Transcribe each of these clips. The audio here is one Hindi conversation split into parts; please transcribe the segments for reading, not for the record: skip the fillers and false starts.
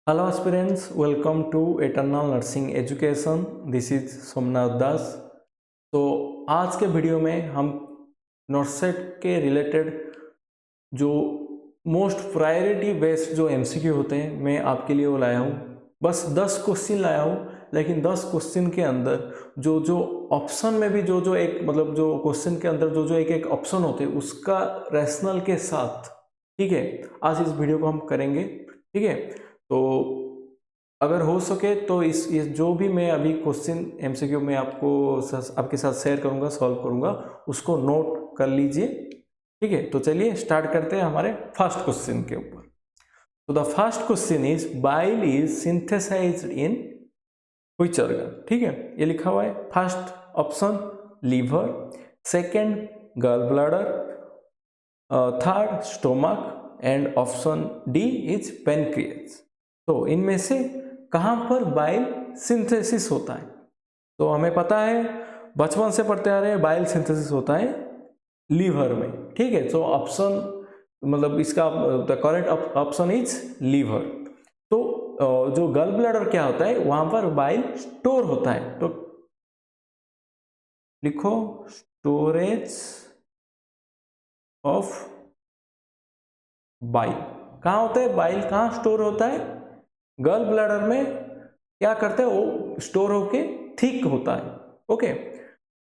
Hello aspirants, welcome to Eternal Nursing Education. This is Somnath दास। तो आज के वीडियो में हम नॉर्सेट के रिलेटेड जो मोस्ट प्रायोरिटी बेस्ड जो एमसीक्यू होते हैं मैं आपके लिए वो लाया हूँ। बस 10 क्वेश्चन लाया हूँ, लेकिन 10 क्वेश्चन के अंदर जो जो ऑप्शन में भी जो जो एक मतलब जो क्वेश्चन के अंदर जो जो एक एक ऑप्शन होते हैं उसका रैशनल के साथ, ठीक है, आज इस वीडियो को हम करेंगे। ठीक है, तो अगर हो सके तो इस जो भी मैं अभी क्वेश्चन एमसीक्यू में आपके साथ शेयर करूंगा, सॉल्व करूंगा, उसको नोट कर लीजिए। ठीक है, तो चलिए स्टार्ट करते हैं हमारे फर्स्ट क्वेश्चन के ऊपर। तो the first question is bile is synthesised in which organ. ठीक है, ये लिखा हुआ है। First option liver, second gall bladder, third stomach and option D is pancreas. तो इनमें से कहां पर बाइल सिंथेसिस होता है? तो हमें पता है, बचपन से पढ़ते आ रहे हैं, बाइल सिंथेसिस होता है लीवर में। ठीक है, तो ऑप्शन मतलब इसका the correct option is liver. तो जो गल ब्लैडर क्या होता है, वहां पर बाइल स्टोर होता है। तो लिखो स्टोरेज ऑफ बाइल। कहाँ होता है बाइल, कहाँ स्टोर होता है? गल ब्लैडर में। क्या करते हैं वो, स्टोर होके थिक होता है। ओके,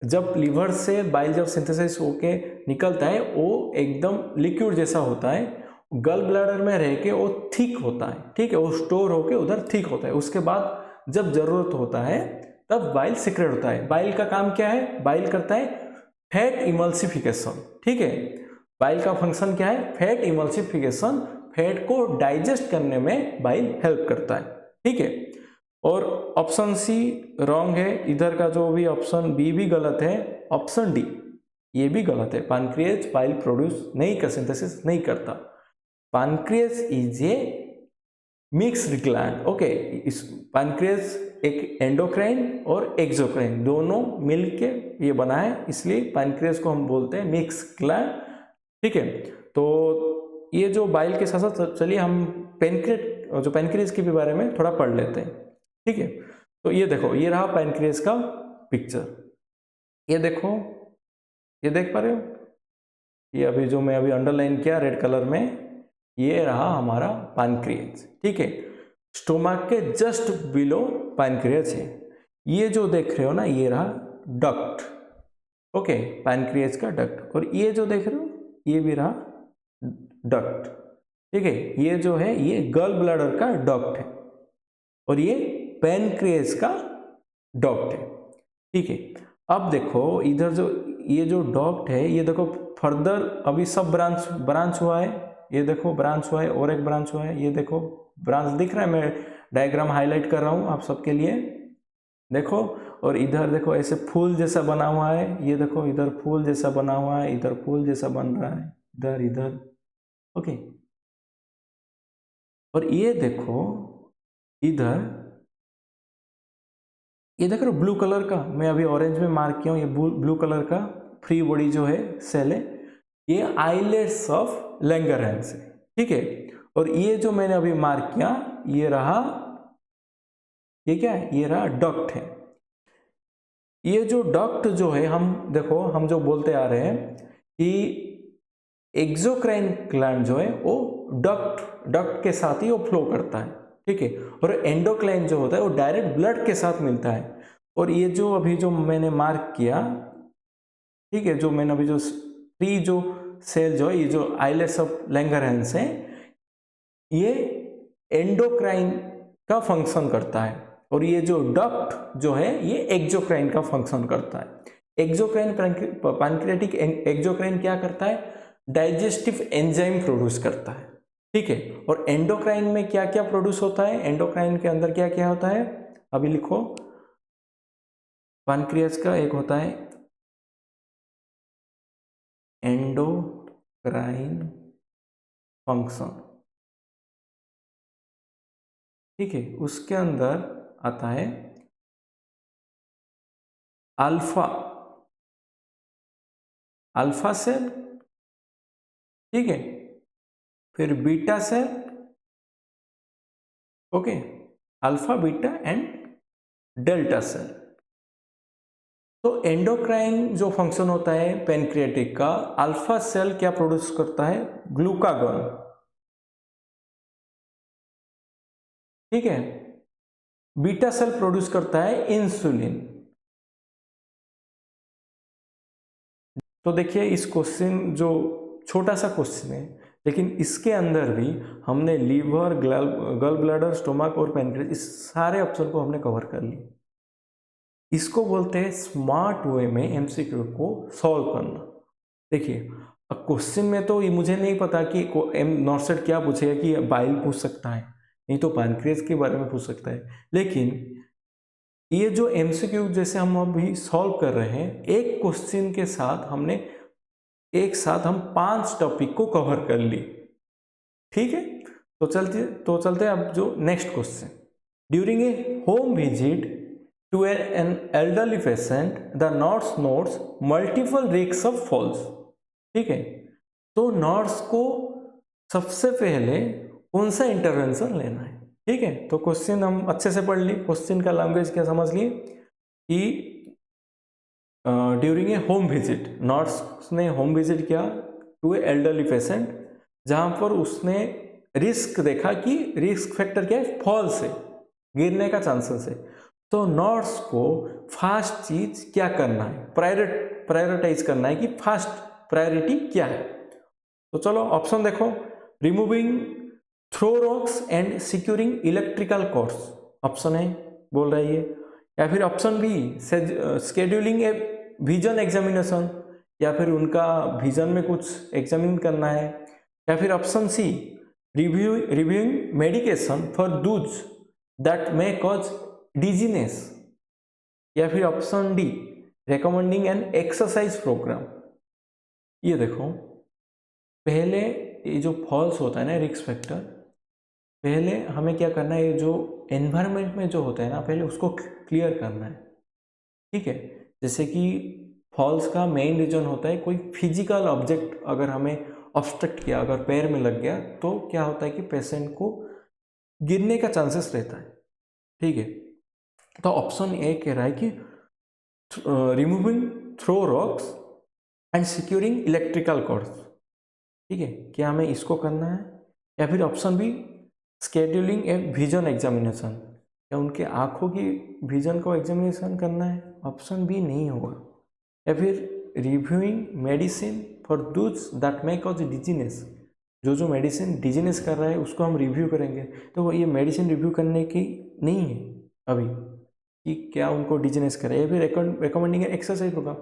जब लीवर से बाइल जब सिंथेसाइज होके निकलता है वो एकदम लिक्विड जैसा होता है। गल ब्लैडर में रह के वो थिक होता है। ठीक है, वो स्टोर होके उधर थिक होता है। उसके बाद जब जरूरत होता है तब बाइल सिक्रेट होता है। बाइल का काम क्या है? बाइल करता है फैट इमल्सिफिकेशन। ठीक है, बाइल का फंक्शन क्या है? Fat emulsification. फैट को डाइजेस्ट करने में बाइल हेल्प करता है। ठीक है, और ऑप्शन सी रॉन्ग है। इधर का जो भी ऑप्शन बी भी गलत है। ऑप्शन डी ये भी गलत है। पैनक्रियाज बाइल प्रोड्यूस नहीं कर, सिंथेसिस नहीं करता। Pancreas is a mixed gland. Okay, इस पैनक्रियाज एक एंडोक्राइन और एक्सोक्राइन दोनों मिलके ये बना है, इसलिए पैनक्रियाज को हम बोलते हैं मिक्स ग्लैंड। ठीक है, तो ये जो बाइल के साथ साथ चलिए हम पेनक्रियाज, जो पैनक्रियाज के भी बारे में थोड़ा पढ़ लेते हैं। ठीक है, तो ये देखो, ये रहा पैनक्रियाज का पिक्चर। ये देखो, ये देख पा रहे हो? ये अभी जो मैं अभी अंडरलाइन किया रेड कलर में, ये रहा हमारा पैनक्रियाज। ठीक है, स्टोमक के जस्ट बिलो पैनक्रियाज है। ये जो देख रहे हो ना, ये रहा डक्ट। ओके, पैनक्रियाज का डक्ट। और ये जो देख रहे हो, ये भी रहा डक्ट। ठीक है, ये जो है ये गल ब्लैडर का डक्ट है और ये पैनक्रियाज का डक्ट है। ठीक है, अब देखो इधर जो ये जो डक्ट है, ये देखो फर्दर अभी सब ब्रांच ब्रांच हुआ है। ये देखो ब्रांच हुआ है और एक ब्रांच हुआ है। ये देखो ब्रांच दिख रहा है, मैं डायग्राम हाईलाइट कर रहा हूं आप सबके लिए। देखो, और इधर देखो ऐसे फूल जैसा बना हुआ है। ये देखो इधर फूल जैसा बना हुआ है, इधर फूल जैसा बन रहा है, इधर इधर। ओके, और ये देखो इधर, ये देख रहे हो ब्लू कलर का, मैं अभी ऑरेंज में मार्क किया हूँ, ये ब्लू कलर का फ्री बॉडी जो है सेल है, ये आइलेट्स ऑफ लैंगरहैंस है। ठीक है, और ये जो मैंने अभी मार्क किया, ये रहा, ये क्या है? ये रहा डक्ट है। ये जो डक्ट जो है, हम देखो हम जो बोलते आ रहे हैं कि एक्सोक्राइन ग्लैंड जो है वो डक्ट डक्ट के साथ ही वो फ्लो करता है। ठीक है, और एंडोक्राइन जो होता है वो डायरेक्ट ब्लड के साथ मिलता है। और ये जो अभी जो मैंने मार्क किया, ठीक है, जो मैंने अभी जो फ्री जो सेल जो है, ये जो आइलेट्स ऑफ लैंगरहैंस है, ये एंडोक्राइन का फंक्शन करता है। और ये जो डक्ट जो है ये एक्सोक्राइन का फंक्शन करता है। एक्सोक्राइन, पैनक्रियाटिक एक्सोक्राइन क्या करता है? डाइजेस्टिव एंजाइम प्रोड्यूस करता है। ठीक है, और एंडोक्राइन में क्या क्या प्रोड्यूस होता है? एंडोक्राइन के अंदर क्या क्या होता है अभी लिखो। पैनक्रियाज का एक होता है एंडोक्राइन फंक्शन। ठीक है, उसके अंदर आता है अल्फा, अल्फा सेल। ठीक है, फिर beta cell, okay, alpha beta and delta cell. तो एंडोक्राइन जो फंक्शन होता है पैनक्रियाटिक का, अल्फा सेल क्या प्रोड्यूस करता है, ग्लूकागॉन, ठीक है। बीटा सेल प्रोड्यूस करता है इंसुलिन। तो देखिए इस क्वेश्चन, जो छोटा सा क्वेश्चन है, लेकिन इसके अंदर भी हमने लीवर, गल ब्लैडर, स्टोमक और पैनक्रियास, इस सारे ऑप्शन को हमने कवर कर लिया। इसको बोलते हैं स्मार्ट वे में एमसीक्यू को सॉल्व करना। देखिए अब क्वेश्चन में तो ये मुझे नहीं पता कि नॉर्सेट क्या पूछेगा, कि बाइल पूछ सकता है, नहीं तो पैनक्रियास के बारे में पूछ सकता है। लेकिन ये जो एमसीक्यू जैसे हम अभी सॉल्व कर रहे हैं, एक क्वेश्चन के साथ हमने एक साथ हम 5 टॉपिक को कवर कर ली, ठीक है। तो चलते अब जो next question, during a home visit to an elderly patient the nurse notes multiple risk of falls, ठीक है। तो नर्स को सबसे पहले कौन सा इंटरवेंशन लेना है, ठीक है। तो क्वेश्चन हम अच्छे से पढ़ लिए, क्वेश्चन का लैंग्वेज क्या समझ लिए कि during a home visit, nurse ने होम विजिट किया टू ए एल्डरली पेशेंट, जहां पर उसने रिस्क देखा कि रिस्क फैक्टर क्या है, फॉल से, गिरने का चांसेस है। तो नर्स को फास्ट चीज क्या करना है, प्रायोरिटाइज करना है कि फास्ट प्रायोरिटी क्या है। तो चलो ऑप्शन देखो, removing throw rocks and securing electrical cords, option है बोल रहा है ये। या फिर option B, scheduling a vision examination, या फिर उनका विजन में कुछ एग्जामिन करना है। या फिर option C, reviewing medication for those that may cause dizziness. या फिर option D, recommending an exercise programme. ये देखो, पहले ये जो फॉल्स होता है ना रिस्क फैक्टर, पहले हमें क्या करना है, ये जो एनवायरनमेंट में जो होता है ना, पहले उसको क्लियर करना है, ठीक है। जैसे कि फॉल्स का मेन रीजन होता है कोई फिजिकल ऑब्जेक्ट अगर हमें ऑब्स्ट्रक्ट किया, अगर पैर में लग गया, तो क्या होता है कि पेशेंट को गिरने का चांसेस रहता है, ठीक है। तो ऑप्शन ए कह रहा है कि removing throw rocks and securing electrical cords, ठीक है, क्या हमें इसको करना है। या फिर option B, scheduling a vision examination, या उनके आंखों की विजन को एग्जामिनेशन करना है, ऑप्शन बी नहीं होगा। या फिर reviewing medicine for those that may cause dizziness, जो मेडिसिन डिजीनेस कर रहा है उसको हम रिव्यू करेंगे। तो ये मेडिसिन रिव्यू करने की नहीं है अभी कि क्या उनको डिजीनेस करे। या फिर रिकमेंडिंग एक्सरसाइज प्रोग्राम,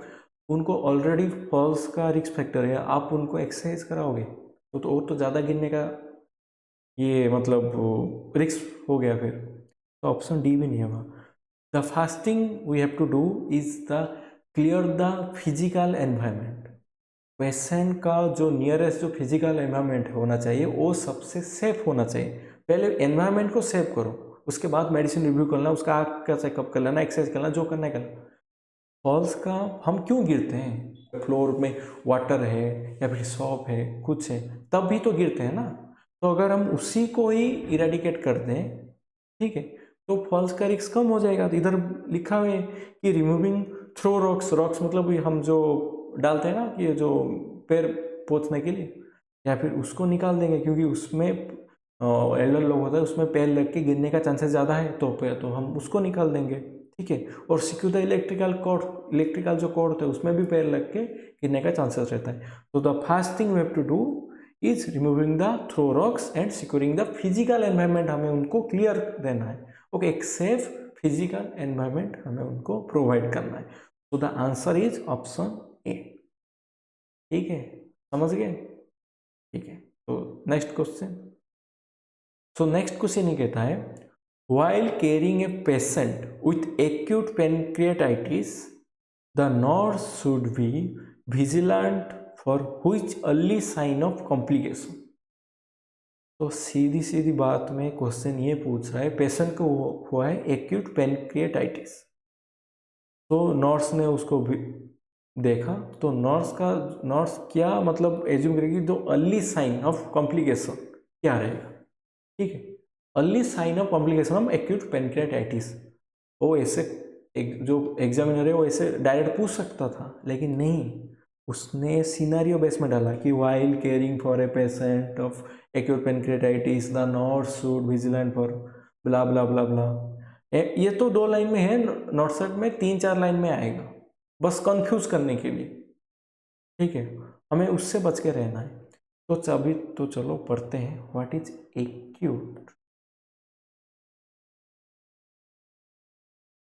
उनको ऑलरेडी फॉल्स का रिस्क फैक्टर है, आप उनको एक्सरसाइज कराओगे तो और तो ज़्यादा गिरने का ये मतलब रिस्क हो गया फिर। तो ऑप्शन डी भी नहीं होगा। The first thing we have to do is the clear the physical environment. Patient का जो नियरेस्ट जो फिजिकल एनवायरनमेंट होना चाहिए वो सबसे सेफ होना चाहिए। पहले एनवायरनमेंट को सेव करो, उसके बाद मेडिसिन रिव्यू करना, उसका आँख का चेकअप कर लेना, एक्सरसाइज करना, जो करना है करना। फॉल्स का हम क्यों गिरते हैं, फ्लोर में वाटर है या फिर शॉप है, कुछ है, तब भी तो गिरते हैं ना। तो अगर हम उसी को ही इरेडिकेट कर दें, ठीक है, तो फॉल्स का रिस्क कम हो जाएगा। तो इधर लिखा हुआ है कि रिमूविंग थ्रो रॉक्स, रॉक्स मतलब हम जो डालते हैं ना कि ये जो पैर पोंछने के लिए, या फिर उसको निकाल देंगे, क्योंकि उसमें एल्डर लोग होता है उसमें पैर लग के गिरने का चांसेस ज़्यादा है, तो हम उसको निकाल देंगे, ठीक है। और secure the electrical cord, electrical जो कॉर्ड होता है उसमें भी पैर लग के गिरने का चांसेस रहता है। तो the first thing we have to do is removing the throw rocks and securing the physical environment, हमें उनको क्लियर देना है। ओके, एक सेफ फिजिकल एनवायरनमेंट हमें उनको प्रोवाइड करना है। तो the answer is option A, ठीक है, समझ गए, ठीक है। तो नेक्स्ट क्वेश्चन, सो नेक्स्ट क्वेश्चन ये कहता है, while carrying a patient with acute pancreatitis, the nurse should be vigilant for which early sign of complication। तो सीधी सीधी बात में क्वेश्चन ये पूछ रहा है, पेशेंट को हुआ है एक्यूट पैनक्रिएटाइटिस, तो नर्स ने उसको भी देखा, तो नर्स क्या मतलब एज्यूम करेगी, जो अर्ली साइन ऑफ कॉम्प्लिकेशन क्या रहेगा, ठीक है। Early sign of complication of acute pancreatitis. वो ऐसे जो एग्जामिनर है वो ऐसे डायरेक्ट पूछ सकता था, लेकिन नहीं, उसने सिनेरियो बेस में डाला कि while caring for a patient of acute pancreatitis the nurse should vigilant for blah blah blah blah. ये तो 2 लाइन में है, नोट सेट में 3-4 लाइन में आएगा, बस कंफ्यूज करने के लिए, ठीक है, हमें उससे बच के रहना है। तो अभी तो चलो पढ़ते हैं, what is acute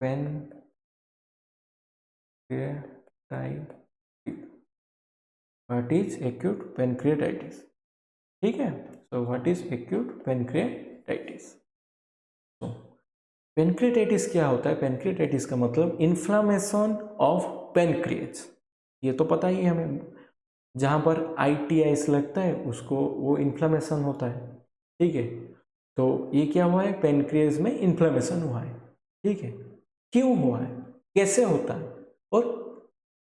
pancreatitis, what is acute pancreatitis, ठीक है। So what is acute pancreatitis. तो पेनक्रियाटाइटिस क्या होता है? पेनक्रियाटाइटिस का मतलब इन्फ्लामेशन ऑफ पेनक्रिएज, ये तो पता ही है हमें, जहाँ पर ITIs लगता है उसको वो इन्फ्लामेशन होता है, ठीक है। तो ये क्या हुआ है? पेनक्रिएज में इन्फ्लामेशन हुआ है, ठीक है। क्यों हुआ है, कैसे होता है, और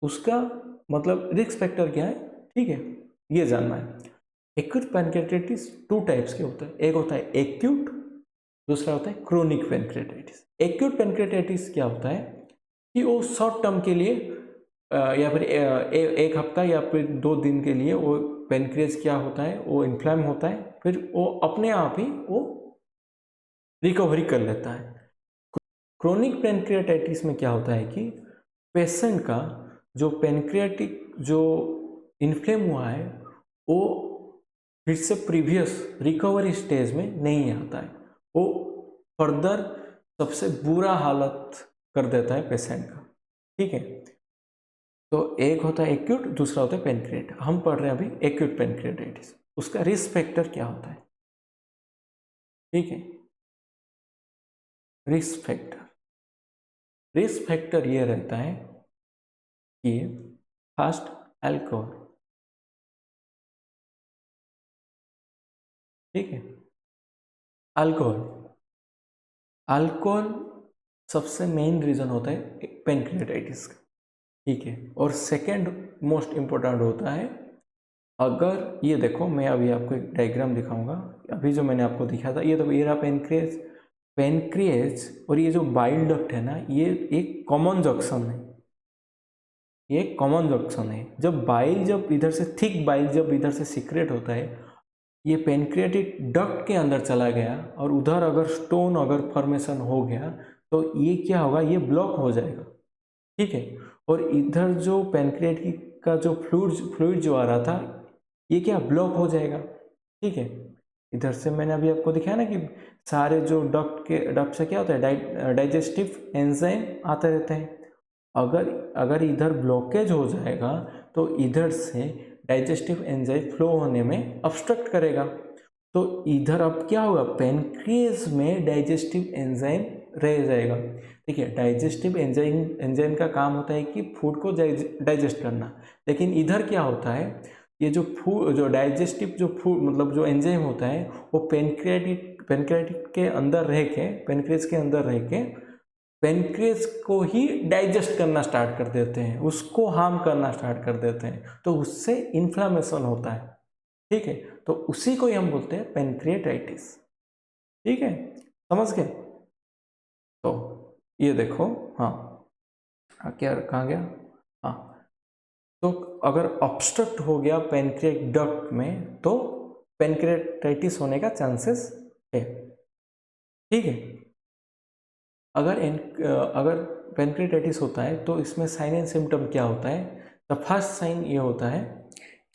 उसका मतलब रिस्क फैक्टर क्या है, ठीक है, ये जानना है। एक्यूट पेनक्रियाटाइटिस 2 टाइप्स के होते हैं, एक होता है एक्यूट, दूसरा होता है क्रोनिक पेनक्रियाटाइटिस। एक्यूट पेनक्रियाटाइटिस क्या होता है कि वो शॉर्ट टर्म के लिए या फिर 1 हफ्ता या फिर 2 दिन के लिए वो पेनक्रियाज क्या होता है, वो इन्फ्लेम होता है, फिर वो अपने आप ही वो रिकवरी कर लेता है। क्रोनिक पेनक्रियाटाइटिस में क्या होता है कि पेशेंट का जो पेनक्रियाटिक जो इन्फ्लेम हुआ है वो फिर से प्रीवियस रिकवरी स्टेज में नहीं आता है, वो फर्दर सबसे बुरा हालत कर देता है पेशेंट का, ठीक है। तो एक होता है एक्यूट, दूसरा होता है पेनक्रिएट। हम पढ़ रहे हैं अभी एक्यूट पेनक्रियाटाइटिस, उसका रिस्क फैक्टर क्या होता है, ठीक है। रिस्क फैक्टर ये रहता है कि फर्स्ट अल्कोहल, ठीक है, अल्कोहल सबसे मेन रीजन होता है पेनक्रियाटाइटिस का, ठीक है। और सेकेंड मोस्ट इम्पोर्टेंट होता है, अगर ये देखो मैं अभी आपको एक डायग्राम दिखाऊंगा, अभी जो मैंने आपको दिखाया था, ये तो ये रहा पेनक्रिएज और ये जो बाइल डक्ट है ना, ये एक कॉमन जंक्शन है, ये कॉमन जंक्शन है। जब इधर से थिक बाइल जब इधर से सीक्रेट होता है, ये पेनक्रियाटिक डक्ट के अंदर चला गया और उधर अगर स्टोन अगर फॉर्मेशन हो गया तो ये क्या होगा, ये ब्लॉक हो जाएगा, ठीक है। और इधर जो पेनक्रियाटिक का जो फ्लूइड जो आ रहा था, ये क्या ब्लॉक हो जाएगा, ठीक है। इधर से मैंने अभी आपको दिखाया ना कि सारे जो डक्ट से क्या होता है, डाइजेस्टिव एंजाइम आते रहते हैं। अगर इधर ब्लॉकेज हो जाएगा तो इधर से डाइजेस्टिव एंजाइम फ्लो होने में ऑब्स्ट्रक्ट करेगा, तो इधर अब क्या होगा, पेनक्रिएज में डाइजेस्टिव एंजाइम रह जाएगा, ठीक है। डाइजेस्टिव एंजाइम का काम होता है कि फूड को डाइजेस्ट करना, लेकिन इधर क्या होता है, ये जो डाइजेस्टिव जो फूड मतलब जो एंजाइम होता है वो पेनक्रियाटिक के अंदर रह के, पेनक्रिएज के अंदर रह के पेनक्रिएज को ही डाइजेस्ट करना स्टार्ट कर देते हैं, उसको हार्म करना स्टार्ट कर देते हैं, तो उससे इन्फ्लामेशन होता है, ठीक है। तो उसी को ही हम बोलते हैं पेनक्रियाटाइटिस, ठीक है, समझ गए। तो ये देखो, हाँ क्या कहाँ गया, हाँ, तो अगर ऑब्स्ट्रक्ट हो गया पेनक्रियाटिक डक्ट में तो पेनक्रियाटाइटिस होने का चांसेस है, ठीक है। अगर पेनक्रियाटाइटिस होता है तो इसमें साइन एंड सिम्टम क्या होता है, द फर्स्ट साइन ये होता है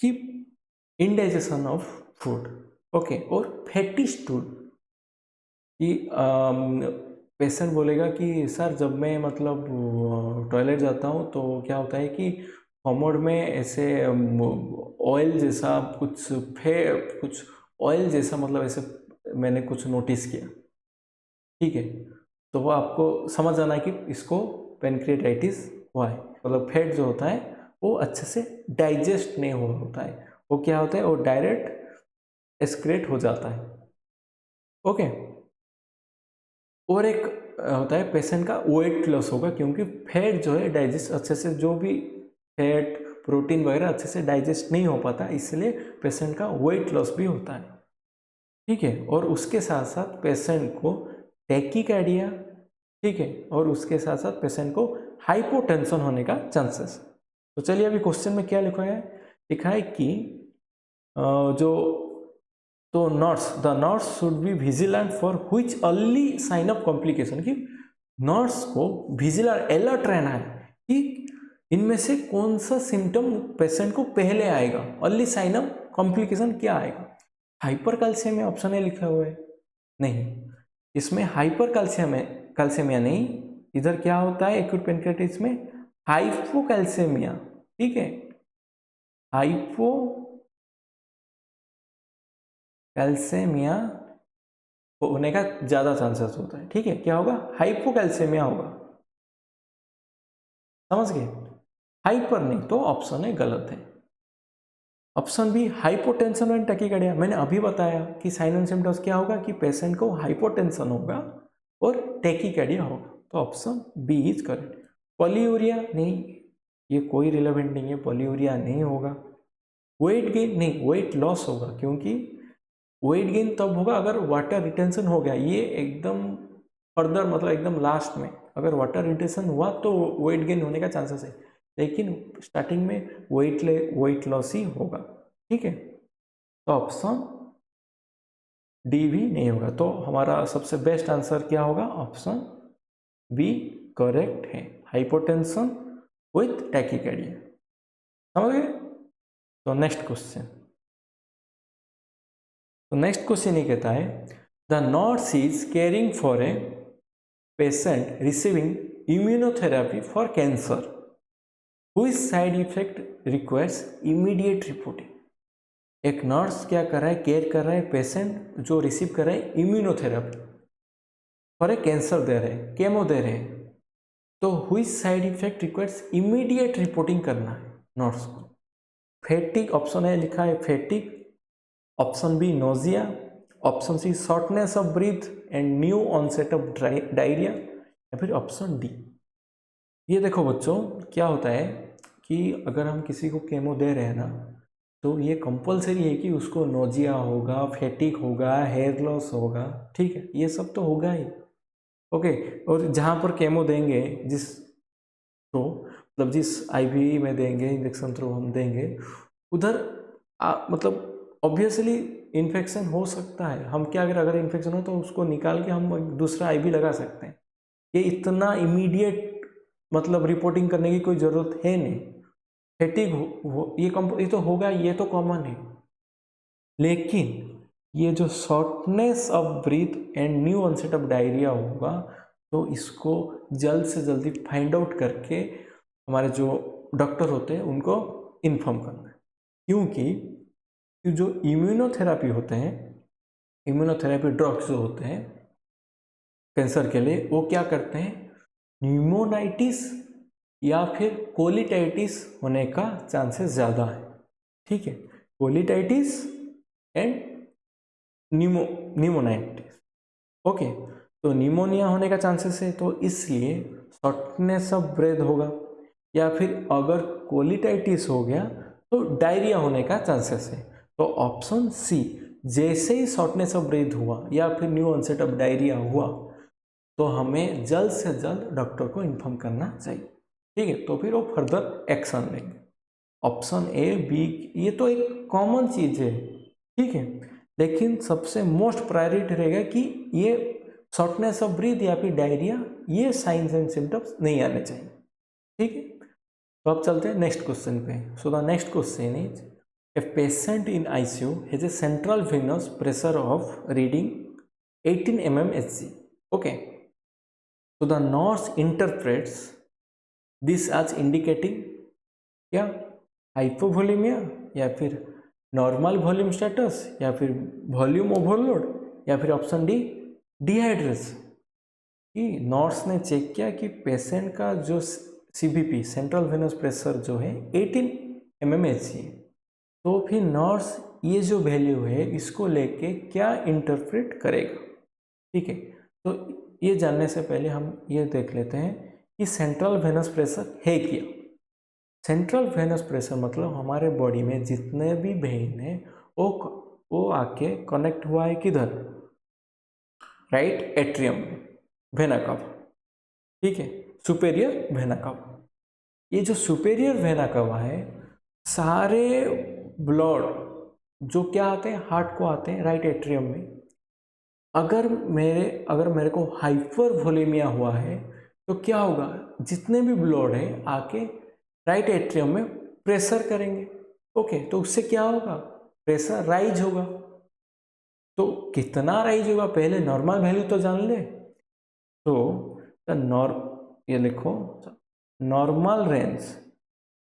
कि इंडाइजेशन ऑफ फूड, ओके, और फैटी स्टूल, कि पेशेंट बोलेगा कि सर जब मैं मतलब टॉयलेट जाता हूँ तो क्या होता है कि कॉमोड में ऐसे ऑयल जैसा कुछ ऑयल जैसा मतलब ऐसे मैंने कुछ नोटिस किया, ठीक है। तो वो आपको समझ आना है कि इसको पेनक्रियाटाइटिस हुआ है, मतलब फैट जो होता है वो अच्छे से डाइजेस्ट नहीं हो होता है, वो क्या होता है, वो डायरेक्ट एक्सक्रीट हो जाता है, ओके। और एक होता है पेशेंट का वेट लॉस होगा, क्योंकि फैट जो है डाइजेस्ट अच्छे से, जो भी फैट प्रोटीन वगैरह अच्छे से डाइजेस्ट नहीं हो पाता, इसलिए पेशेंट का वेट लॉस भी होता है, ठीक है, और उसके साथ साथ पेशेंट को टैकीकार्डिया, ठीक है, और उसके साथ साथ पेशेंट को हाइपोटेंशन होने का चांसेस। तो चलिए अभी क्वेश्चन में क्या लिखा है, लिखा है कि जो तो the nurse should be vigilant for which early sign of complication, कि नर्स को विजिलेंट अलर्ट रहना है कि इनमें से कौन सा सिम्टम पेशेंट को पहले आएगा, अर्ली साइन ऑफ कॉम्प्लिकेशन क्या आएगा। हाइपर कैल्शियमिया ऑप्शन है लिखा हुआ है, नहीं, इसमें हाइपर कैल्शियमिया नहीं, इधर क्या होता है एक्यूट पेनक्रियाटिस में हाइपोकैल्शियमिया, ठीक है, हाइपोकैल्शियमिया होने का ज्यादा चांसेस होता है, ठीक है, क्या होगा, हाइपोकैल्शियमिया होगा, समझ गए, हाइपर नहीं, तो ऑप्शन है गलत है। Option B hypotension and tachycardia, मैंने अभी बताया कि साइन एंड सिम्टम्स क्या होगा कि पेशेंट को हाइपोटेंशन होगा और टैकीकार्डिया होगा, तो option B is correct. Polyuria नहीं, ये कोई रिलेवेंट नहीं है, पॉलीयूरिया नहीं होगा। वेट गेन नहीं, वेट लॉस होगा, क्योंकि वेट गेन तब होगा अगर वाटर रिटेंशन हो गया, ये एकदम फर्दर मतलब एकदम लास्ट में अगर वाटर रिटेंशन हुआ तो वेट गेन होने का चांसेस है, लेकिन स्टार्टिंग में वेट लॉस ही होगा, ठीक है, तो ऑप्शन डी भी नहीं होगा, तो हमारा सबसे बेस्ट आंसर क्या होगा, ऑप्शन बी करेक्ट है, हाइपोटेंशन विथ टैकीकार्डिया, समझ गए। तो नेक्स्ट क्वेश्चन ये कहता है the nurse is caring for a patient receiving immunotherapy for cancer, which side effect requires immediate reporting. एक नर्स क्या कर रहा है, केयर कर रहा है पेशेंट जो रिसीव कर रहा है इम्यूनोथेरेपी फॉर ए कैंसर दे रहे हैं, केमो दे रहे हैं, तो which side effect requires immediate reporting करना है नर्स को। फैटिक ऑप्शन है लिखा है fatigue, option B nausea, option C shortness of breath and new onset of diarrhoea, या फिर ऑप्शन डी। ये देखो बच्चों क्या होता है कि अगर हम किसी को केमो दे रहे हैं ना, तो ये कंपलसरी है कि उसको नोजिया होगा, फैटिक होगा, हेयर लॉस होगा, ठीक है, ये सब तो होगा ही, ओके। और जहाँ पर केमो देंगे जिस थ्रू मतलब जिस आईवी में देंगे, इंजेक्शन थ्रू हम देंगे, उधर मतलब ऑब्वियसली इन्फेक्शन हो सकता है, हम क्या अगर इन्फेक्शन हो तो उसको निकाल के हम दूसरा आईवी लगा सकते हैं, ये इतना इमीडिएट मतलब रिपोर्टिंग करने की कोई ज़रूरत है नहीं। फैटिक ये तो होगा, ये तो कॉमन है, लेकिन ये जो shortness of breath and new onset of diarrhoea होगा, तो इसको जल्द से जल्दी फाइंड आउट करके हमारे जो डॉक्टर होते हैं उनको इन्फॉर्म करना है, क्योंकि जो इम्यूनोथेरापी होते हैं, इम्यूनोथेरापी ड्रग्स जो होते हैं कैंसर के लिए, वो क्या करते हैं, न्यूमोनाइटिस या फिर कोलिटाइटिस होने का चांसेस ज़्यादा है, ठीक है, कोलिटाइटिस एंड न्यूमोनाइटिस, ओके, तो निमोनिया होने का चांसेस है, तो इसलिए शॉर्टनेस ऑफ ब्रेथ होगा, या फिर अगर कोलिटाइटिस हो गया तो डायरिया होने का चांसेस है, तो ऑप्शन सी, जैसे ही शॉर्टनेस ऑफ ब्रेथ हुआ या फिर न्यू ऑनसेट ऑफ डायरिया हुआ तो हमें जल्द से जल्द डॉक्टर को इन्फॉर्म करना चाहिए, ठीक है, तो फिर वो फर्दर एक्शन लेंगे। ऑप्शन ए बी ये तो एक कॉमन चीज़ है, ठीक है, लेकिन सबसे मोस्ट प्रायोरिटी रहेगा कि ये शॉर्टनेस ऑफ ब्रीथ या फिर डायरिया, ये साइंस एंड सिम्टम्स नहीं आने चाहिए, ठीक है। तो अब चलते हैं नेक्स्ट क्वेश्चन पे। So the next question is a patient in ICU has a central venous pressure of reading 18 mmHg, okay, so the nurse interprets this as indicating क्या, हाइपोवोलेमिया या फिर नॉर्मल वॉल्यूम स्टेटस या फिर वॉल्यूम ओवरलोड, या फिर ऑप्शन डी डिहाइड्रेशन। कि नर्स ने चेक किया कि पेशेंट का जो सीवीपी सेंट्रल वेनस प्रेशर जो है 18 mmHg है, तो फिर नर्स ये जो वैल्यू है इसको लेके क्या इंटरप्रेट करेगा, ठीक है। तो ये जानने से पहले हम ये देख लेते हैं कि सेंट्रल वेनस प्रेशर है क्या। सेंट्रल वेनस प्रेशर मतलब हमारे बॉडी में जितने भी वेन हैं वो वो आके कनेक्ट हुआ है किधर, राइट एट्रियम में, वेना कव, ठीक है, सुपेरियर वेना कव। ये जो सुपेरियर वेना कवा है, सारे ब्लड जो क्या आते हैं, हार्ट को आते हैं राइट एट्रियम में। अगर मेरे को हाइपर वोलेमिया हुआ है तो क्या होगा, जितने भी ब्लड है आके राइट एट्रियम में प्रेशर करेंगे। ओके, तो उससे क्या होगा, प्रेशर राइज होगा। तो कितना राइज होगा, पहले नॉर्मल वैल्यू तो जान ले। तो ये लिखो नॉर्मल रेंज,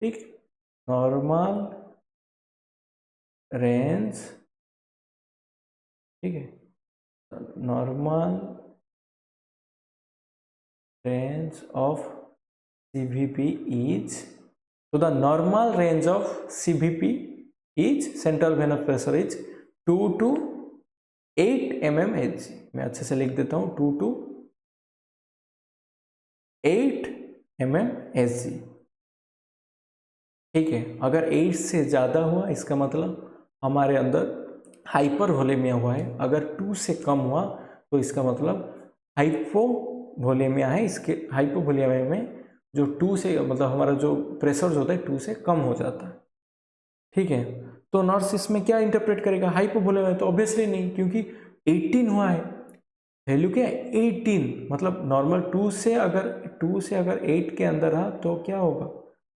ठीक, नॉर्मल रेंज, ठीक है, normal range of CVP is, so the normal range of CVP is central venous pressure is 2 to 8 mmHg। मैं अच्छे से लिख देता हूँ, 2 to 8 mmHg, ठीक है। अगर 8 से ज़्यादा हुआ इसका मतलब हमारे अंदर हाइपर वोलेमिया हुआ है, अगर 2 से कम हुआ तो इसका मतलब हाइपो वोलेमिया है। इसके हाइपो वोलेमिया में जो 2 से मतलब हमारा जो प्रेशर होता है 2 से कम हो जाता है, ठीक है। तो नर्स इसमें क्या इंटरप्रेट करेगा, हाइपोवोलेमिया तो ऑब्वियसली नहीं, क्योंकि 18 हुआ है, वैल्यू क्या है 18, मतलब नॉर्मल 2 से अगर 8 के अंदर रहा तो क्या होगा,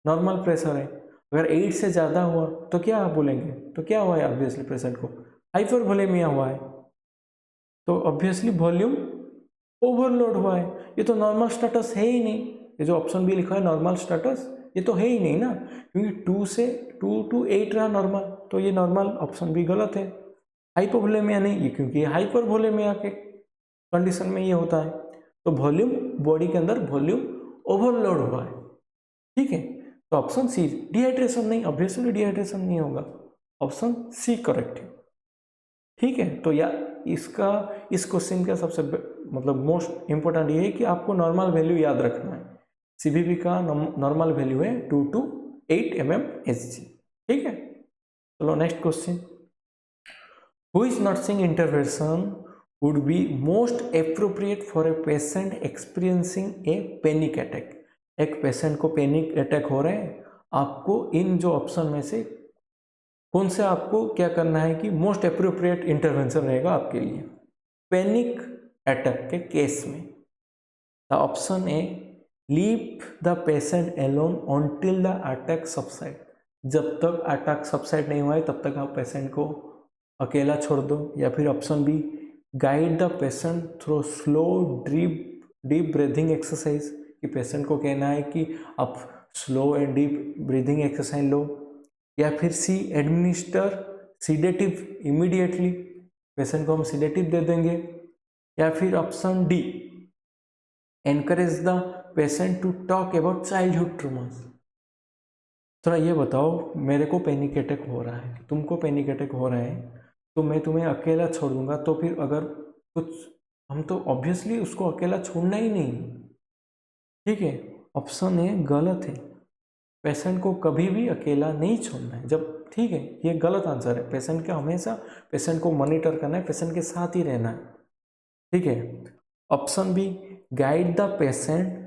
नॉर्मल प्रेशर है। अगर 8 से ज़्यादा हुआ तो क्या बोलेंगे, तो क्या हुआ है, ऑब्वियसली पेशेंट को हाइपरवोलेमिया हुआ है, तो ऑब्वियसली वॉल्यूम ओवरलोड हुआ है। ये तो नॉर्मल स्टेटस है ही नहीं, ये जो ऑप्शन बी लिखा है नॉर्मल स्टेटस, ये तो है ही नहीं ना, क्योंकि 2 to 8 रहा नॉर्मल, तो ये नॉर्मल ऑप्शन बी गलत है। हाइपोवोलेमिया नहीं, ये क्योंकि हाइपरवोलेमिया के कंडीशन में ये होता है। तो वॉल्यूम, बॉडी के अंदर वॉल्यूम ओवरलोड हुआ है, ठीक है। तो ऑप्शन सी, डिहाइड्रेशन नहीं, ऑब्वियसली डिहाइड्रेशन नहीं होगा, ऑप्शन सी करेक्ट है, ठीक है। तो या इस क्वेश्चन का सबसे मतलब मोस्ट इंपॉर्टेंट ये है कि आपको नॉर्मल वैल्यू याद रखना है। CVP का नॉर्मल वैल्यू है 2 to 8 mmHg, ठीक है। चलो next question, which nursing intervention would be most appropriate for a patient experiencing A panic attack. एक पेशेंट को पैनिक अटैक हो रहा है, आपको इन जो ऑप्शन में से कौन से आपको क्या करना है कि मोस्ट एप्रोप्रिएट इंटरवेंशन रहेगा आपके लिए पैनिक अटैक के केस में। The option A, leave the patient alone until the attack subside. जब तक अटैक सबसाइड नहीं हुआ है तब तक आप पेशेंट को अकेला छोड़ दो। या फिर option B, guide the patient through slow deep breathing exercise, कि पेशेंट को कहना है कि आप slow and deep breathing exercise लो। या फिर C, administer sedative immediately, patient को हम सीडेटिव दे देंगे। या फिर option D, encourage the patient to talk about childhood traumas. थोड़ा ये बताओ, मेरे को पैनिक अटैक हो रहा है, तुमको पैनिक अटैक हो रहा है, तो मैं तुम्हें अकेला छोड़ दूंगा, तो फिर अगर कुछ, हम तो ऑब्वियसली उसको अकेला छोड़ना ही नहीं, ठीक है। ऑप्शन ए गलत है, पेशेंट को कभी भी अकेला नहीं छोड़ना है जब, ठीक है, ये गलत आंसर है। पेशेंट का हमेशा पेशेंट को मॉनिटर करना है, पेशेंट के साथ ही रहना है, ठीक है। Option B, guide the patient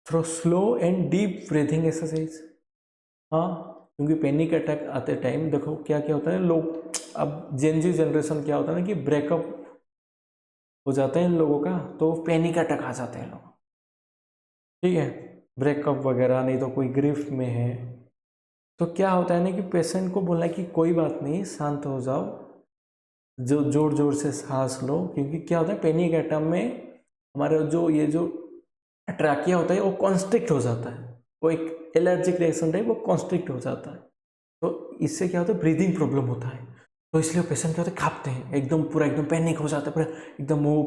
through slow and deep breathing exercise. हाँ, क्योंकि पैनिक अटैक आते टाइम देखो क्या क्या होता है, लोग अब जेनजी जनरेशन क्या होता है ना कि ब्रेकअप हो जाते हैं इन लोगों का, तो पैनिक अटैक आ जाते हैं लोग, ठीक है, ब्रेकअप वगैरह, नहीं तो कोई ग्रीफ में है, तो क्या होता है ना कि पेशेंट को बोलना है कि कोई बात नहीं, शांत हो जाओ, जो जोर जोर से सांस लो, क्योंकि क्या होता है पैनिक अटैक में हमारे जो ये जो ट्रैकिया होता है वो कॉन्स्ट्रिक्ट हो जाता है, वो एक एलर्जिक रिएक्शन टाइप वो कॉन्स्ट्रिक्ट हो जाता है, तो इससे क्या होता है ब्रीदिंग प्रॉब्लम होता है। तो इसलिए पेशेंट क्या होता है, कांपते हैं एकदम, पूरा एकदम पैनिक हो जाता है, पूरा एकदम वो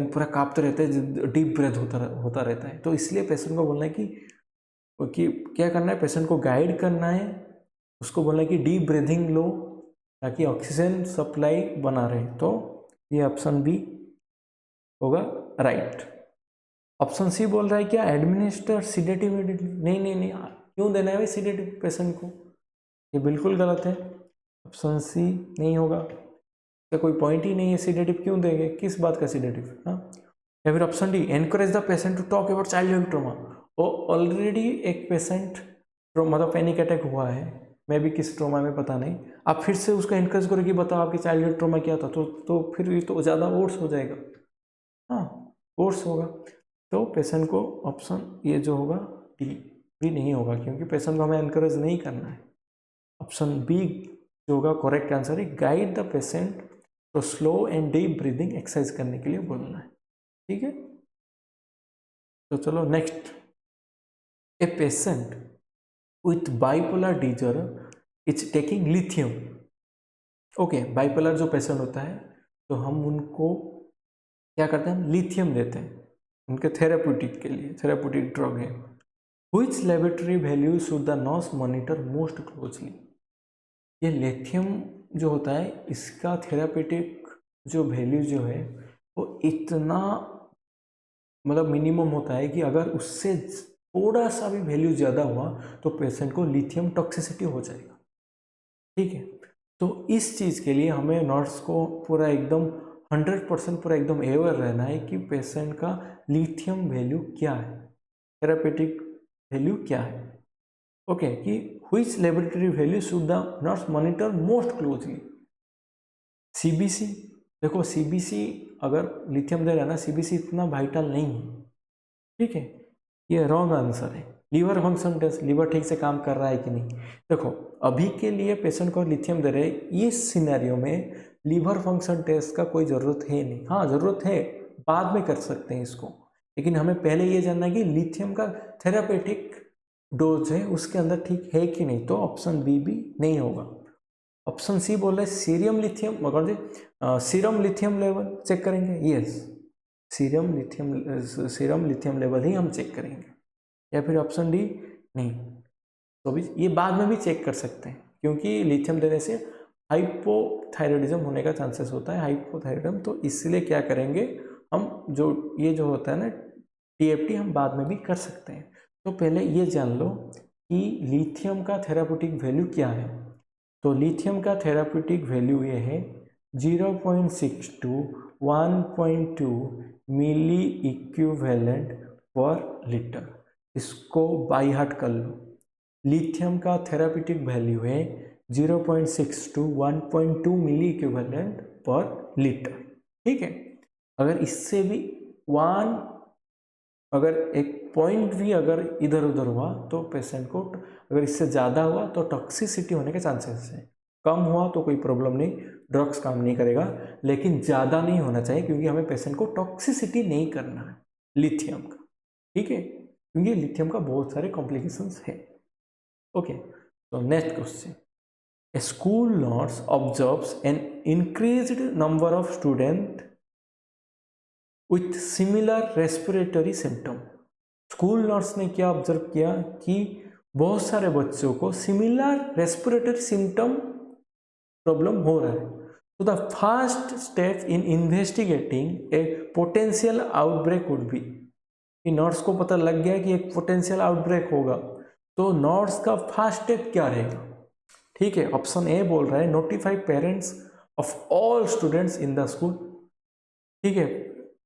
पूरा कांपते रहते हैं, डीप ब्रेथ होता रहता है। तो इसलिए पेशेंट को बोलना है कि क्या करना है, पेशेंट को गाइड करना है, उसको बोलना है कि डीप ब्रीथिंग लो ताकि ऑक्सीजन सप्लाई बना रहे। तो ये ऑप्शन बी होगा राइट। ऑप्शन सी बोल रहा है क्या, एडमिनिस्टर सीडेटिव इमीडिएटली। नहीं, क्यों देना है भाई सीडेटिव पेशेंट को, ये बिल्कुल गलत है, ऑप्शन सी नहीं होगा। तो कोई पॉइंट ही नहीं है, सीडेटिव क्यों देंगे, किस बात का सीडेटिव। हाँ, या फिर option D, encourage the patient to talk about childhood trauma. वो ऑलरेडी एक पेशेंट मतलब पैनिक अटैक हुआ है, मैं भी किस ट्रॉमा में पता नहीं, आप फिर से उसको एनकरेज करो कि बताओ आपकी चाइल्डहुड ट्रॉमा क्या था, तो फिर ये तो ज़्यादा वर्स हो जाएगा। हाँ, वर्स होगा। तो पेशेंट को ऑप्शन ये जो होगा डी भी नहीं होगा, क्योंकि पेशेंट को हमें एनकरेज नहीं करना है। ऑप्शन बी जो होगा करेक्ट आंसर है, गाइड द पेशेंट तो slow and deep breathing exercise करने के लिए बोलना है। ठीक है, तो चलो next, a patient with bipolar disorder is taking lithium. Okay, bipolar जो पेशेंट होता है तो हम उनको क्या करते हैं, लिथियम देते हैं उनके थेराप्यूटिक के लिए, थेराप्यूटिक ड्रग है। Which laboratory value should the nurse monitor most closely. ये लिथियम जो होता है इसका थेराप्यूटिक जो वैल्यू जो है वो इतना मतलब मिनिमम होता है कि अगर उससे थोड़ा सा भी वैल्यू ज़्यादा हुआ तो पेशेंट को लिथियम टॉक्सिसिटी हो जाएगा। ठीक है, तो इस चीज़ के लिए हमें नर्स को पूरा एकदम 100% पूरा एकदम अवेयर रहना है कि पेशेंट का लिथियम वैल्यू क्या है, थेरापेटिक वैल्यू क्या है। ओके, कि which laboratory value should the nurse monitor most closely. CBC, देखो सीबीसी अगर लिथियम दे रहा है ना, सीबीसी इतना वाइटल नहीं है। ठीक है, ये रॉन्ग आंसर है। लीवर फंक्शन टेस्ट, लीवर ठीक से काम कर रहा है कि नहीं। देखो अभी के लिए पेशेंट को लिथियम दे रहे हैं, इस सिनेरियो में लीवर फंक्शन टेस्ट का कोई ज़रूरत है नहीं। हाँ ज़रूरत है, बाद में कर सकते हैं इसको, लेकिन हमें पहले ये जानना है कि लिथियम का थेरापेटिक डोज है उसके अंदर ठीक है कि नहीं। तो ऑप्शन बी भी नहीं होगा। ऑप्शन सी बोल रहे सीरियम लिथियम, मगर सीरम लिथियम लेवल चेक करेंगे। यस, सीरम लिथियम लेवल ही हम चेक करेंगे। या फिर ऑप्शन डी नहीं, तो भी ये बाद में भी चेक कर सकते हैं, क्योंकि लिथियम देने से हाइपोथायरॉयडिज्म होने का चांसेस होता है, हाइपोथायरॉयडिज्म। तो इसलिए क्या करेंगे हम, जो ये जो होता है ना टीएफटी, हम बाद में भी कर सकते हैं। तो पहले ये जान लो कि लिथियम का थेराप्यूटिक वैल्यू क्या है। तो लिथियम का थेराप्यूटिक वैल्यू ये है 0.6 to 1.2 milli equivalent per litre. इसको बाई हार्ट कर लो। लिथियम का थेराप्यूटिक वैल्यू है 0.6 to 1.2 milli equivalent per litre. ठीक है, अगर इससे भी अगर एक पॉइंट भी अगर इधर उधर हुआ तो पेशेंट को, अगर इससे ज़्यादा हुआ तो टॉक्सिसिटी होने के चांसेस हैं। कम हुआ तो कोई प्रॉब्लम नहीं, ड्रग्स काम नहीं करेगा, लेकिन ज़्यादा नहीं होना चाहिए, क्योंकि हमें पेशेंट को टॉक्सिसिटी नहीं करना है लिथियम का। ठीक है, क्योंकि लिथियम का बहुत सारे कॉम्प्लिकेशंस है। ओके, तो next question, a school nurse observes an increased number of student with similar respiratory symptom. School nurse ने क्या ऑब्जर्व किया कि बहुत सारे बच्चों को सिमिलर रेस्पिरेटरी सिम्टम प्रॉब्लम हो रहा है। तो the first step in investigating A potential outbreak would be, कि नर्स को पता लग गया कि एक पोटेंशियल आउटब्रेक होगा, तो नर्स का फर्स्ट स्टेप क्या रहेगा। ठीक है, ऑप्शन ए बोल रहा है notify parents of all students in the school. ठीक है,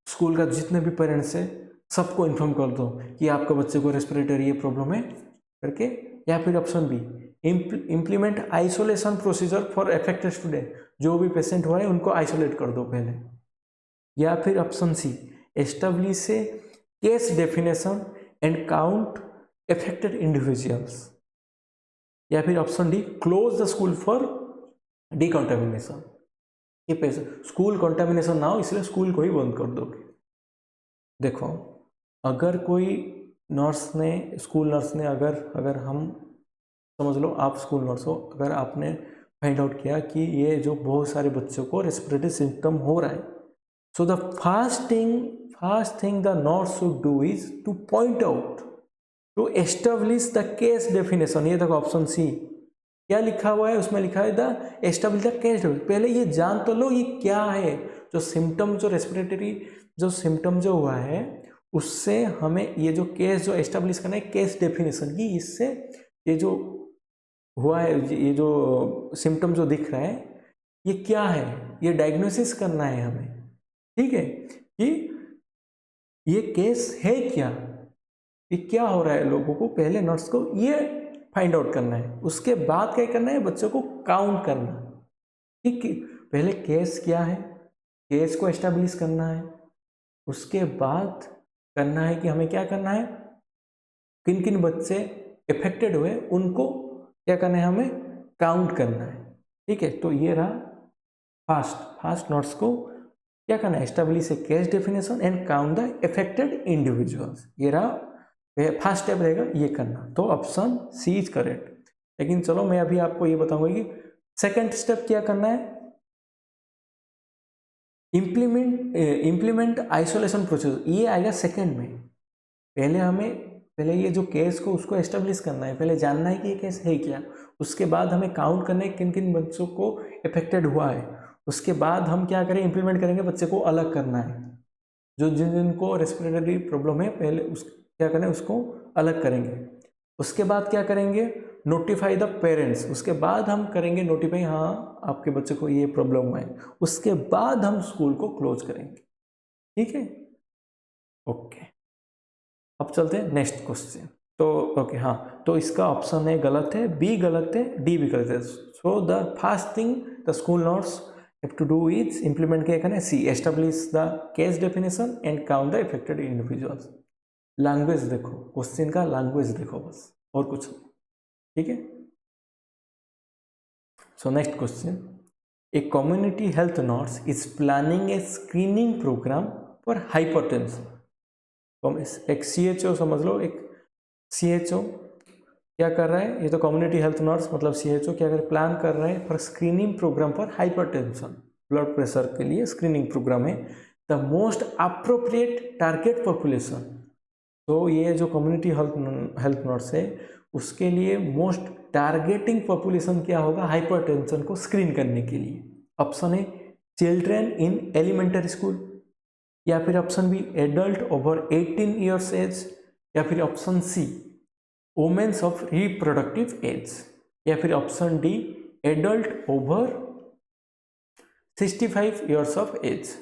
स्कूल का जितने भी पेरेंट्स हैं सबको इन्फॉर्म कर दो कि आपके बच्चे को रेस्पिरेटरी प्रॉब्लम है करके। या फिर option B, implement isolation procedure for affected student, जो भी पेशेंट हुआ है उनको आइसोलेट कर दो पहले। या फिर option C, establish a case definition and count affected individuals. या फिर option D, close the school for decontamination. ये पेशेंट स्कूल कंटामिनेशन ना हो इसलिए स्कूल को ही बंद कर दोगे। देखो अगर कोई नर्स ने, स्कूल नर्स ने, अगर हम समझ लो आप स्कूल नर्स हो, अगर आपने फाइंड आउट किया कि ये जो बहुत सारे बच्चों को रेस्पिरेटरी सिम्टम हो रहा है, so the first thing the nurse should do is to point out, to establish the case definition. ये देखो ऑप्शन सी क्या लिखा हुआ है, उसमें लिखा है द एस्टेब्लिश द केस। पहले ये जान तो लो ये क्या है, जो सिम्टम, जो रेस्पिरेटरी जो सिम्टम जो हुआ है उससे हमें ये जो केस जो एस्टेब्लिश करना है, केस डेफिनेशन की, इससे ये जो हुआ है, ये जो सिम्टम जो दिख रहा है ये क्या है, ये डायग्नोसिस करना है हमें, ठीक है, कि ये केस है क्या, ये क्या हो रहा है लोगों को, पहले नर्स को ये फाइंड आउट करना है, उसके बाद क्या करना है, बच्चों को काउंट करना, ठीक है। पहले केस क्या है, केस को एस्टेब्लिश करना है, उसके बाद करना है कि हमें क्या करना है, किन किन बच्चे इफेक्टेड हुए उनको क्या करना है, हमें काउंट करना है, ठीक है। तो ये रहा फास्ट नोट्स को क्या करना है, establish a case definition and count the affected individuals, ये रहा फर्स्ट स्टेप रहेगा ये करना। तो ऑप्शन सी इज करेक्ट। लेकिन चलो मैं अभी आपको ये बताऊंगा कि सेकंड स्टेप क्या करना है, इम्प्लीमेंट आइसोलेशन प्रोसीजर, ये आएगा सेकंड में। पहले ये जो केस को उसको एस्टेब्लिश करना है, पहले जानना है कि ये केस है क्या, उसके बाद हमें काउंट करना है किन किन बच्चों को इफेक्टेड हुआ है, उसके बाद हम क्या करें, इंप्लीमेंट करेंगे, बच्चे को अलग करना है, जो जिनको रेस्पिरेटरी प्रॉब्लम है पहले उस क्या करें, उसको अलग करेंगे। उसके बाद क्या करेंगे, नोटिफाई द पेरेंट्स, उसके बाद हम करेंगे नोटिफाई, हाँ आपके बच्चे को ये प्रॉब्लम हुआ है, उसके बाद हम स्कूल को क्लोज करेंगे, ठीक है, ओके। अब चलते हैं नेक्स्ट क्वेश्चन। तो ओके हाँ, तो इसका ऑप्शन है गलत है, बी गलत है, डी भी गलत है। So the first thing the school notes have to do is implement क्या करना है, C establish the case definition and count the affected individuals. Language देखो, क्वेश्चन का लैंग्वेज देखो बस, और कुछ नहीं, ठीक है। So next question, a community health nurse is planning a screening programme for hypertension. एक CHO समझ लो, एक CHO क्या कर रहा है, ये तो कम्युनिटी हेल्थ नर्स मतलब CHO क्या कर प्लान कर रहे हैं for screening programme for hypertension, blood pressure के लिए स्क्रीनिंग प्रोग्राम है। The most appropriate target population, तो ये जो कम्युनिटी हेल्थ नर्स है उसके लिए मोस्ट टारगेटिंग पॉपुलेशन क्या होगा, हाइपरटेंशन को स्क्रीन करने के लिए। ऑप्शन है चिल्ड्रेन इन एलिमेंटरी स्कूल, या फिर option B adult over 18 years age, या फिर option C womens of reproductive age, या फिर option D adult over 65 years of age,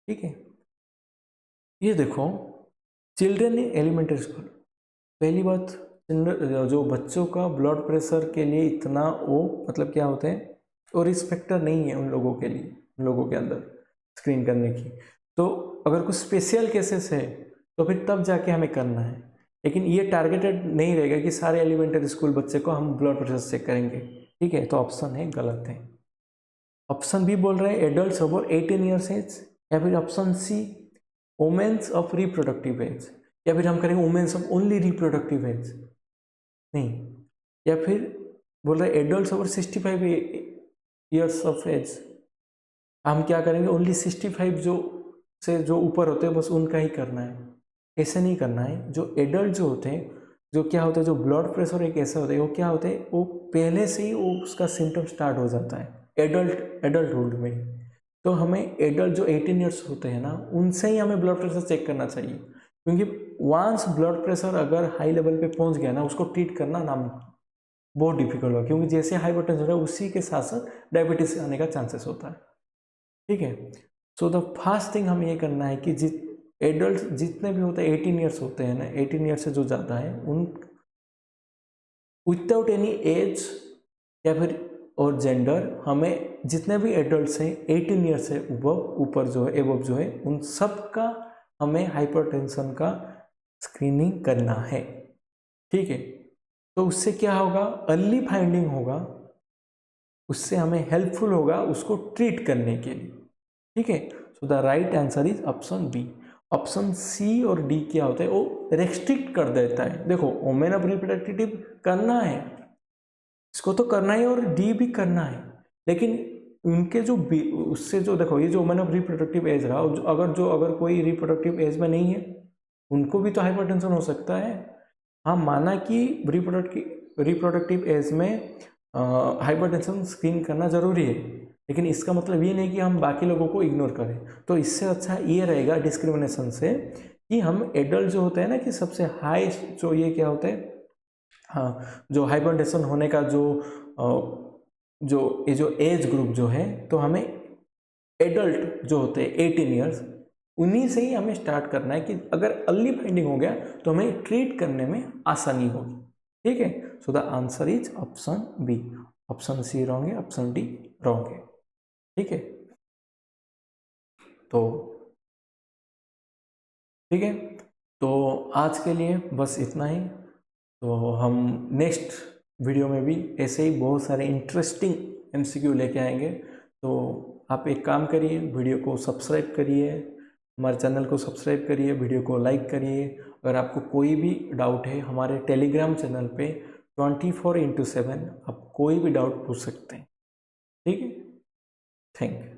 ठीक है। ये देखो चिल्ड्रेन इन एलिमेंटरी स्कूल, पहली बात जो बच्चों का ब्लड प्रेशर के लिए इतना वो मतलब क्या होते हैं, वो रिस्पेक्टर नहीं है उन लोगों के लिए, उन लोगों के अंदर स्क्रीन करने की। तो अगर कुछ स्पेशल केसेस है तो फिर तब जाके हमें करना है, लेकिन ये टारगेटेड नहीं रहेगा कि सारे एलिमेंटरी स्कूल बच्चे को हम ब्लड प्रेशर चेक करेंगे, ठीक है। तो ऑप्शन है गलत है। ऑप्शन बी बोल रहे हैं एडल्ट ओवर 18 ईयर्स एज, या फिर option C womens of reproductive age, या फिर हम करेंगे womens of only reproductive age, नहीं, या फिर बोल रहे adult over 65 years of age, हम क्या करेंगे ओनली 65 जो ऊपर होते हैं बस उनका ही करना है, ऐसे नहीं करना है। जो एडल्ट जो होते हैं, जो क्या होता है, जो ब्लड प्रेशर एक ऐसा होता है, वो क्या होते हैं, वो पहले से ही वो उसका सिम्टम स्टार्ट हो जाता है एडल्टहुड में। तो हमें एडल्ट जो 18 ईयर्स होते हैं ना, उनसे ही हमें ब्लड प्रेशर चेक करना चाहिए, क्योंकि वंस ब्लड प्रेशर अगर हाई लेवल पे पहुंच गया ना, उसको ट्रीट करना नाम बहुत डिफिकल्ट होगा, क्योंकि जैसे हाइपरटेंशन हो रहा है उसी के साथ साथ डायबिटीज आने का चांसेस होता है, ठीक है। सो द फर्स्ट थिंग हमें ये करना है कि एडल्ट जितने भी होते हैं 18 ईयर्स होते हैं ना, 18 ईयर्स से जो ज़्यादा है उन विदाउट एनी एज या फिर और जेंडर, हमें जितने भी एडल्ट्स हैं 18 ईयर्स से ऊपर जो है एबव जो है, उन सब का हमें हाइपरटेंशन का स्क्रीनिंग करना है, ठीक है। तो उससे क्या होगा, अर्ली फाइंडिंग होगा, उससे हमें हेल्पफुल होगा उसको ट्रीट करने के लिए, ठीक है। So the right answer is option B. Option C और डी क्या होता है, वो रेस्ट्रिक्ट कर देता है। देखो वुमेन ऑफ रिप्रोडक्टिव करना है, इसको तो करना ही और डी भी करना है, लेकिन उनके जो उससे जो देखो ये जो वुमेन ऑफ रिप्रोडक्टिव एज रहा, अगर कोई रिप्रोडक्टिव एज में नहीं है उनको भी तो हाइपरटेंशन हो सकता है। हाँ माना कि रिप्रोडक्टिव एज में हाइपरटेंशन स्क्रीन करना जरूरी है, लेकिन इसका मतलब ये नहीं कि हम बाकी लोगों को इग्नोर करें। तो इससे अच्छा ये रहेगा डिस्क्रिमिनेशन से कि हम एडल्ट जो होते हैं ना, कि सबसे हाई जो ये क्या होता है, हाँ जो हाइपरटेंशन होने का जो जो ये जो एज ग्रुप जो है, तो हमें एडल्ट जो होते हैं 18 ईयर्स, उन्हीं से ही हमें स्टार्ट करना है कि अगर अर्ली फाइंडिंग हो गया तो हमें ट्रीट करने में आसानी होगी। ठीक है, so the answer is option B. Option C wrong है, ऑप्शन डी रॉन्ग है। ठीक है, तो ठीक है, तो आज के लिए बस इतना ही। तो हम नेक्स्ट वीडियो में भी ऐसे ही बहुत सारे इंटरेस्टिंग एमसीक्यू लेके आएंगे। तो आप एक काम करिए, वीडियो को सब्सक्राइब करिए, हमारे चैनल को सब्सक्राइब करिए, वीडियो को लाइक करिए। अगर आपको कोई भी डाउट है, हमारे टेलीग्राम चैनल पे 24/7 आप कोई भी डाउट पूछ सकते हैं। ठीक है, थैंक यू।